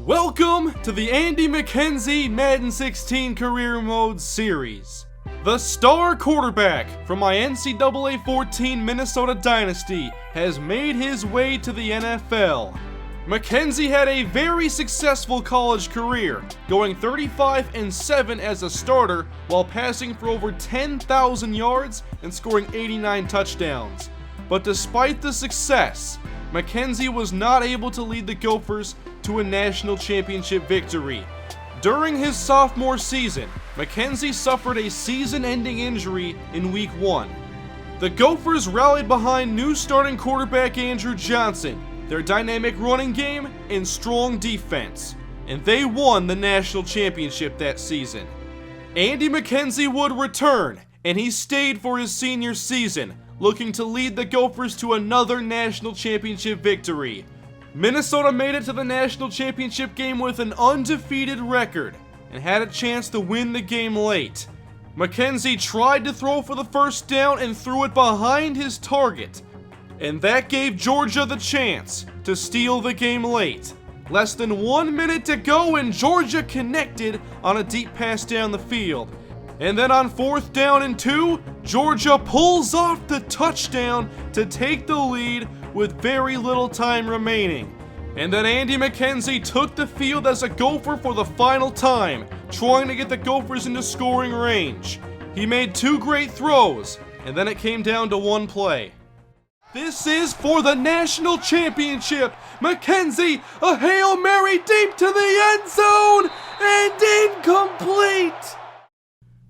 Welcome to the Andy McKenzie Madden 16 Career Mode series. The star quarterback from my NCAA 14 Minnesota Dynasty has made his way to the NFL. McKenzie had a very successful college career, going 35-7 as a starter while passing for over 10,000 yards and scoring 89 touchdowns. But despite the success, McKenzie was not able to lead the Gophers to a national championship victory. During his sophomore season, McKenzie suffered a season-ending injury in Week 1. The Gophers rallied behind new starting quarterback Andrew Johnson, their dynamic running game, and strong defense, and they won the national championship that season. Andy McKenzie would return, and he stayed for his senior season, looking to lead the Gophers to another national championship victory. Minnesota made it to the national championship game with an undefeated record and had a chance to win the game late. McKenzie tried to throw for the first down and threw it behind his target, and that gave Georgia the chance to steal the game late. Less than 1 minute to go and Georgia connected on a deep pass down the field. And then on 4th down and 2, Georgia pulls off the touchdown to take the lead with very little time remaining. And then Andy McKenzie took the field as a Gopher for the final time, trying to get the Gophers into scoring range. He made 2 great throws, and then it came down to 1 play. This is for the national championship. McKenzie, a Hail Mary deep to the end zone, and incomplete!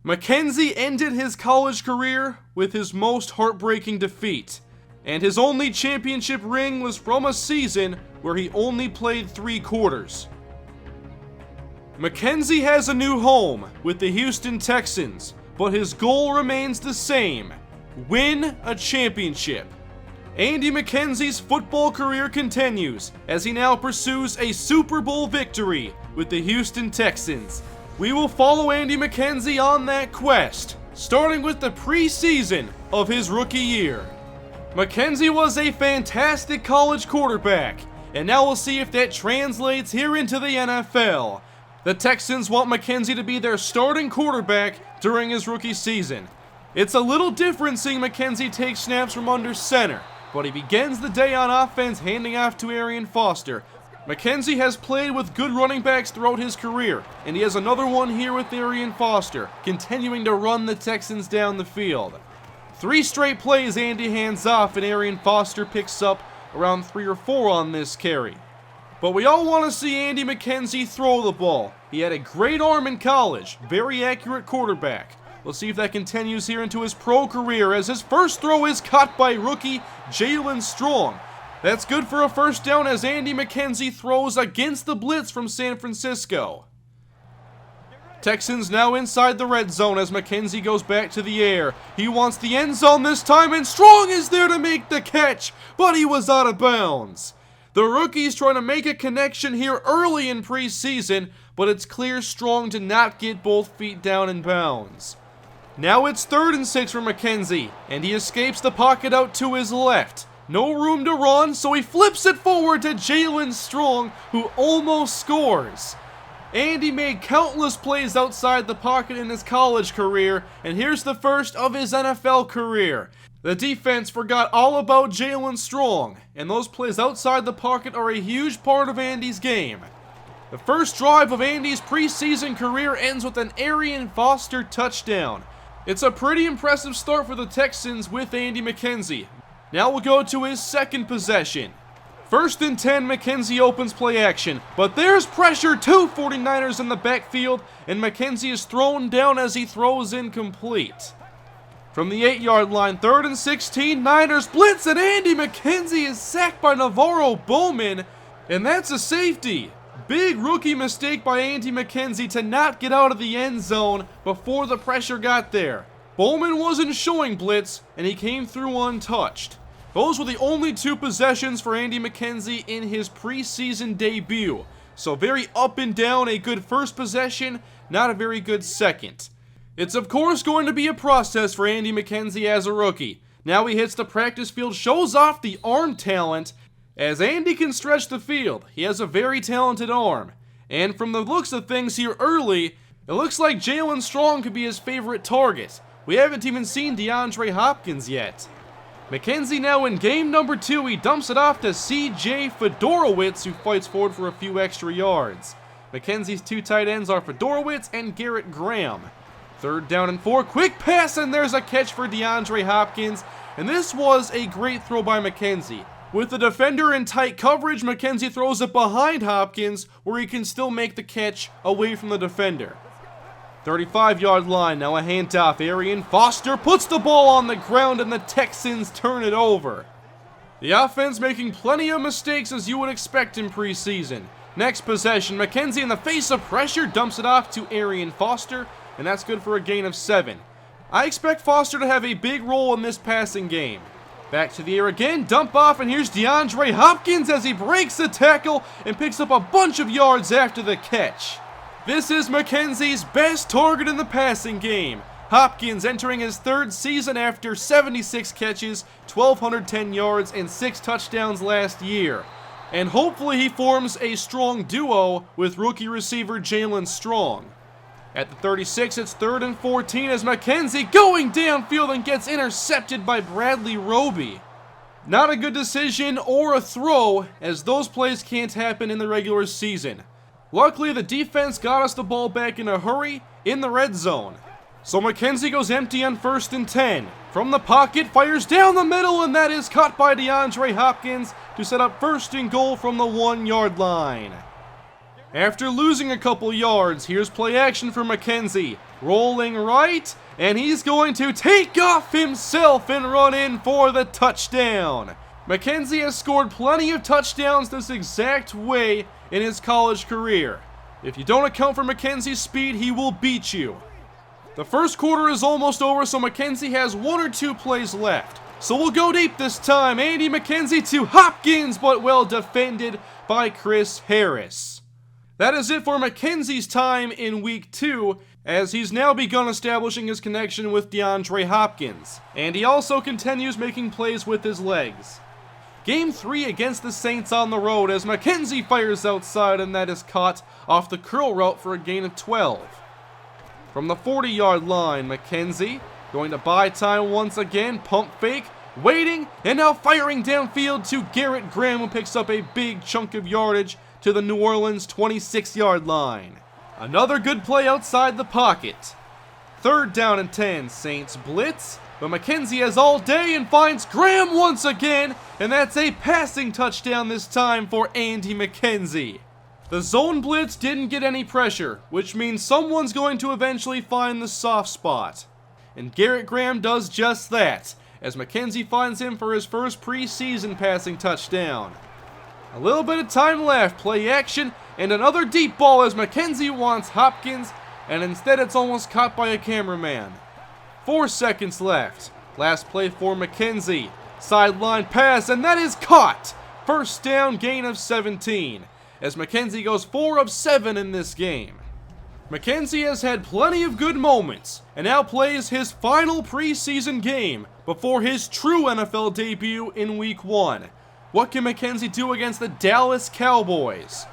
McKenzie ended his college career with his most heartbreaking defeat, and his only championship ring was from a season where he only played 3 quarters. McKenzie has a new home with the Houston Texans, but his goal remains the same: win a championship. Andy McKenzie's football career continues as he now pursues a Super Bowl victory with the Houston Texans. We will follow Andy McKenzie on that quest, starting with the preseason of his rookie year. McKenzie was a fantastic college quarterback, and now we'll see if that translates here into the NFL. The Texans want McKenzie to be their starting quarterback during his rookie season. It's a little different seeing McKenzie take snaps from under center, but he begins the day on offense handing off to Arian Foster. McKenzie has played with good running backs throughout his career, and he has another one here with Arian Foster, continuing to run the Texans down the field. 3 straight plays Andy hands off, and Arian Foster picks up around 3 or 4 on this carry. But we all want to see Andy McKenzie throw the ball. He had a great arm in college, very accurate quarterback. We'll see if that continues here into his pro career, as his first throw is caught by rookie Jalen Strong. That's good for a first down as Andy McKenzie throws against the blitz from San Francisco. Texans now inside the red zone as McKenzie goes back to the air. He wants the end zone this time, and Strong is there to make the catch, but he was out of bounds. The rookie's trying to make a connection here early in preseason, but it's clear Strong did not get both feet down in bounds. Now it's 3rd and 6 for McKenzie, and he escapes the pocket out to his left. No room to run, so he flips it forward to Jalen Strong, who almost scores. Andy made countless plays outside the pocket in his college career, and here's the first of his NFL career. The defense forgot all about Jalen Strong, and those plays outside the pocket are a huge part of Andy's game. The first drive of Andy's preseason career ends with an Arian Foster touchdown. It's a pretty impressive start for the Texans with Andy McKenzie. Now we'll go to his second possession. 1st and 10, McKenzie opens play action, but there's pressure, 2 49ers in the backfield, and McKenzie is thrown down as he throws incomplete. From the 8-yard line, 3rd and 16, Niners blitz, and Andy McKenzie is sacked by Navarro Bowman, and that's a safety. Big rookie mistake by Andy McKenzie to not get out of the end zone before the pressure got there. Bowman wasn't showing blitz, and he came through untouched. Those were the only 2 possessions for Andy McKenzie in his preseason debut. So very up and down, a good first possession, not a very good second. It's of course going to be a process for Andy McKenzie as a rookie. Now he hits the practice field, shows off the arm talent, As Andy can stretch the field, he has a very talented arm. And from the looks of things here early, it looks like Jalen Strong could be his favorite target. We haven't even seen DeAndre Hopkins yet. McKenzie now in game number 2, he dumps it off to C.J. Fedorowicz, who fights forward for a few extra yards. McKenzie's 2 tight ends are Fedorowicz and Garrett Graham. 3rd down and 4, quick pass, and there's a catch for DeAndre Hopkins. And this was a great throw by McKenzie. With the defender in tight coverage, McKenzie throws it behind Hopkins, where he can still make the catch away from the defender. 35-yard line, now a handoff. Arian Foster puts the ball on the ground, and the Texans turn it over. The offense making plenty of mistakes, as you would expect in preseason. Next possession, McKenzie in the face of pressure dumps it off to Arian Foster, and that's good for a gain of 7. I expect Foster to have a big role in this passing game. Back to the air again, dump off, and here's DeAndre Hopkins as he breaks the tackle and picks up a bunch of yards after the catch. This is McKenzie's best target in the passing game. Hopkins entering his 3rd season after 76 catches, 1,210 yards, and 6 touchdowns last year. And hopefully he forms a strong duo with rookie receiver Jalen Strong. At the 36, it's 3rd and 14 as McKenzie going downfield and gets intercepted by Bradley Roby. Not a good decision or a throw, as those plays can't happen in the regular season. Luckily, the defense got us the ball back in a hurry in the red zone. So McKenzie goes empty on 1st and 10. From the pocket, fires down the middle, and that is caught by DeAndre Hopkins to set up 1st and goal from the 1-yard line. After losing a couple yards, here's play action for McKenzie. Rolling right, and he's going to take off himself and run in for the touchdown. McKenzie has scored plenty of touchdowns this exact way in his college career. If you don't account for McKenzie's speed, he will beat you. The first quarter is almost over, so McKenzie has 1 or 2 plays left. So we'll go deep this time. Andy McKenzie to Hopkins, but well defended by Chris Harris. That is it for McKenzie's time in week 2, as he's now begun establishing his connection with DeAndre Hopkins. And he also continues making plays with his legs. Game 3 against the Saints on the road as McKenzie fires outside, and that is caught off the curl route for a gain of 12. From the 40-yard line, McKenzie going to buy time once again, pump fake, waiting, and now firing downfield to Garrett Graham, who picks up a big chunk of yardage to the New Orleans 26-yard line. Another good play outside the pocket. 3rd down and 10, Saints blitz, but McKenzie has all day and finds Graham once again, and that's a passing touchdown this time for Andy McKenzie. The zone blitz didn't get any pressure, which means someone's going to eventually find the soft spot. And Garrett Graham does just that, as McKenzie finds him for his first preseason passing touchdown. A little bit of time left, play action, and another deep ball as McKenzie wants Hopkins, and instead it's almost caught by a cameraman. 4 seconds left. Last play for McKenzie. Sideline pass, and that is caught! 1st down, gain of 17, as McKenzie goes 4 of 7 in this game. McKenzie has had plenty of good moments, and now plays his final preseason game before his true NFL debut in week 1. What can McKenzie do against the Dallas Cowboys?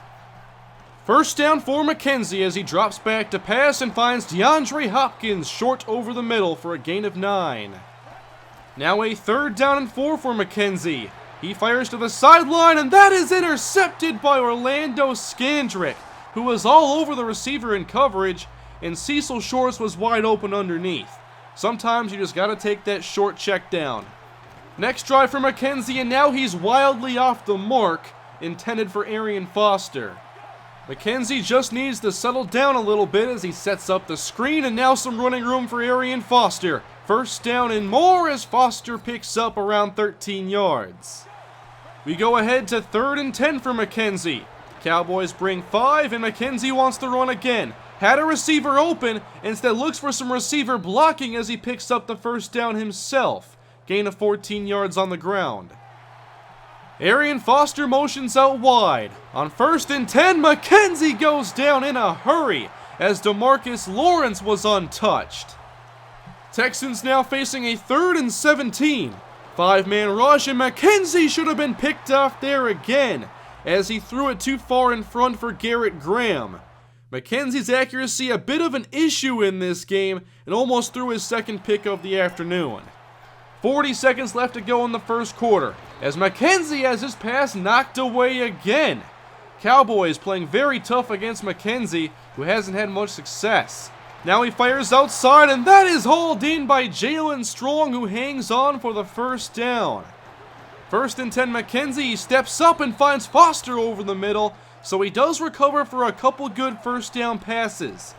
1st down for McKenzie as he drops back to pass and finds DeAndre Hopkins short over the middle for a gain of 9. Now a 3rd down and 4 for McKenzie. He fires to the sideline, and that is intercepted by Orlando Scandrick, who was all over the receiver in coverage, and Cecil Shorts was wide open underneath. Sometimes you just gotta take that short check down. Next drive for McKenzie, and now he's wildly off the mark, intended for Arian Foster. McKenzie just needs to settle down a little bit as he sets up the screen, and now some running room for Arian Foster. 1st down and more as Foster picks up around 13 yards. We go ahead to 3rd and 10 for McKenzie. Cowboys bring 5, and McKenzie wants to run again. Had a receiver open, instead looks for some receiver blocking as he picks up the 1st down himself. Gain of 14 yards on the ground. Arian Foster motions out wide. On 1st and 10, McKenzie goes down in a hurry as DeMarcus Lawrence was untouched. Texans now facing a 3rd and 17. 5-man rush, and McKenzie should have been picked off there again. as he threw it too far in front for Garrett Graham. McKenzie's accuracy a bit of an issue in this game and almost threw his second pick of the afternoon. 40 seconds left to go in the first quarter as McKenzie has his pass knocked away again. Cowboys playing very tough against McKenzie, who hasn't had much success. Now he fires outside, and that is hauled in by Jalen Strong, who hangs on for the first down. 1st and 10 McKenzie, he steps up and finds Foster over the middle, so he does recover for a couple good first down passes.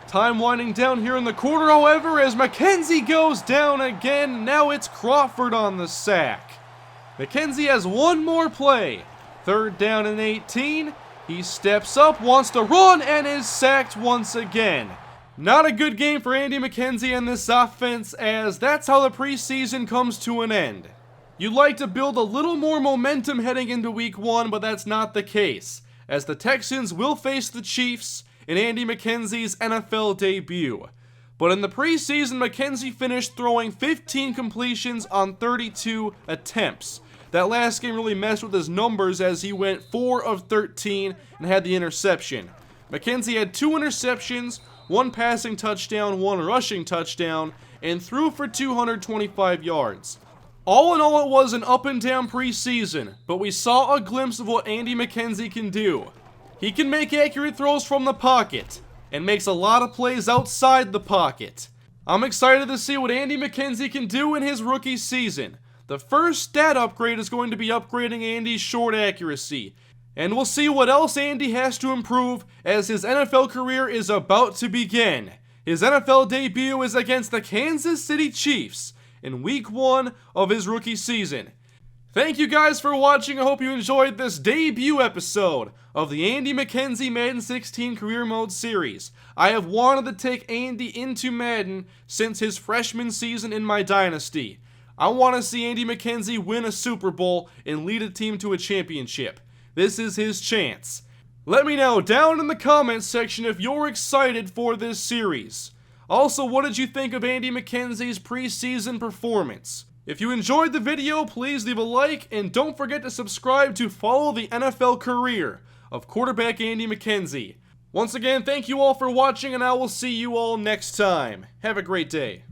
Time winding down here in the quarter, however, as McKenzie goes down again. Now it's Crawford on the sack. McKenzie has one more play. 3rd down and 18. He steps up, wants to run, and is sacked once again. Not a good game for Andy McKenzie and this offense, as that's how the preseason comes to an end. You'd like to build a little more momentum heading into week 1, but that's not the case, as the Texans will face the Chiefs in Andy McKenzie's NFL debut. But in the preseason, McKenzie finished throwing 15 completions on 32 attempts. That last game really messed with his numbers as he went 4 of 13 and had the interception. McKenzie had 2 interceptions, 1 passing touchdown, 1 rushing touchdown, and threw for 225 yards. All in all, it was an up and down preseason, but we saw a glimpse of what Andy McKenzie can do. He can make accurate throws from the pocket, and makes a lot of plays outside the pocket. I'm excited to see what Andy McKenzie can do in his rookie season. The first stat upgrade is going to be upgrading Andy's short accuracy, and we'll see what else Andy has to improve as his NFL career is about to begin. His NFL debut is against the Kansas City Chiefs in week 1 of his rookie season. Thank you guys for watching. I hope you enjoyed this debut episode of the Andy McKenzie Madden 16 Career Mode series. I have wanted to take Andy into Madden since his freshman season in my dynasty. I want to see Andy McKenzie win a Super Bowl and lead a team to a championship. This is his chance. Let me know down in the comments section if you're excited for this series. Also, what did you think of Andy McKenzie's preseason performance? If you enjoyed the video, please leave a like, and don't forget to subscribe to follow the NFL career of quarterback Andy McKenzie. Once again, thank you all for watching, and I will see you all next time. Have a great day.